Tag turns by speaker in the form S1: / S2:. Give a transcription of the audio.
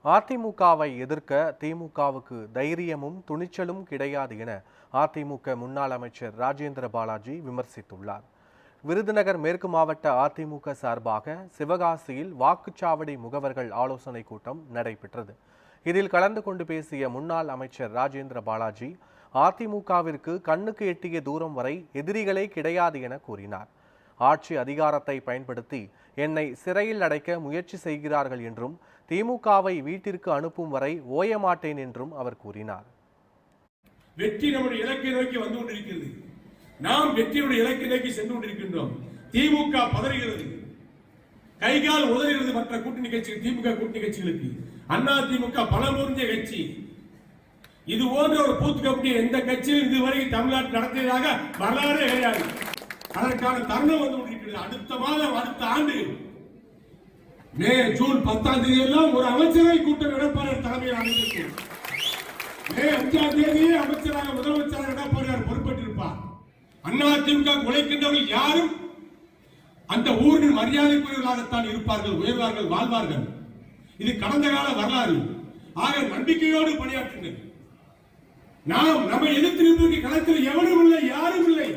S1: அதிமுகவை எதிர்க்க திமுகவுக்கு தைரியமும் துணிச்சலும் கிடையாது என அதிமுக முன்னாள் அமைச்சர் ராஜேந்திர பாலாஜி விமர்சித்துள்ளார். விருதுநகர் மேற்கு மாவட்ட அதிமுக சார்பாக சிவகாசியில் வாக்குச்சாவடி முகவர்கள் ஆலோசனை கூட்டம் நடைபெற்றது. இதில் கலந்து கொண்டு பேசிய முன்னாள் அமைச்சர் ராஜேந்திர பாலாஜி, அதிமுகவிற்கு கண்ணுக்கு எட்டிய தூரம் வரை எதிரிகளே கிடையாது என கூறினார். ஆட்சி அதிகாரத்தை பயன்படுத்தி என்னை சிறையில் அடைக்க முயற்சி செய்கிறார்கள் என்றும் திமுகவை வீட்டிற்கு அனுப்பும் வரை ஓயமாட்டேன் என்றும் அவர் கூறினார்.
S2: வெற்றி நம்முடைய இலக்கை நோக்கி வந்து கொண்டிருக்கிறது. நாம் வெற்றியுடைய இலக்கை நோக்கி சென்று கொண்டிருக்கின்றோம். திமுக பதறுகிறது, கைகால் உதறுகிறது. மற்ற கூட்டணி கட்சிகள், திமுக கூட்டணி கட்சிகளுக்கு அண்ணா திமுக பலமுறிஞ்ச கட்சி. இது போன்ற ஒரு பூத் கமிட்டி எந்த கட்சியும் இதுவரை தமிழ்நாட்டில் நடத்தியதாக வரலாறே கிடையாது. அதற்கான தருணம் வந்து கொண்டிருக்கிறது. அடுத்த மாதம், அடுத்த ஆண்டு மே ஜூன் 10ஆம் தேதி எல்லாம் ஒரு அமைச்சரவை கூட்டம் எடப்பாடியார் தலைமையில் அமைந்திருக்கும். மே 5ஆம் தேதியே அமைச்சராக முதலமைச்சராக எடப்பாடியார் பொறுப்பேற்றிருப்பார். அண்ணா திமுக உழைக்கின்றவர்கள் யாரும் அந்த ஊரின் மரியாதைக்குரியவர்களாகத்தான் இருப்பார்கள், உயர்வார்கள், வாழ்வார்கள். இது கடந்த கால வரலாறு. ஆக நம்பிக்கையோடு பணியாற்றுங்கள். நாம் நம்மை எதிர்த்து களத்தில் எவரும் இல்லை, யாரும் இல்லை.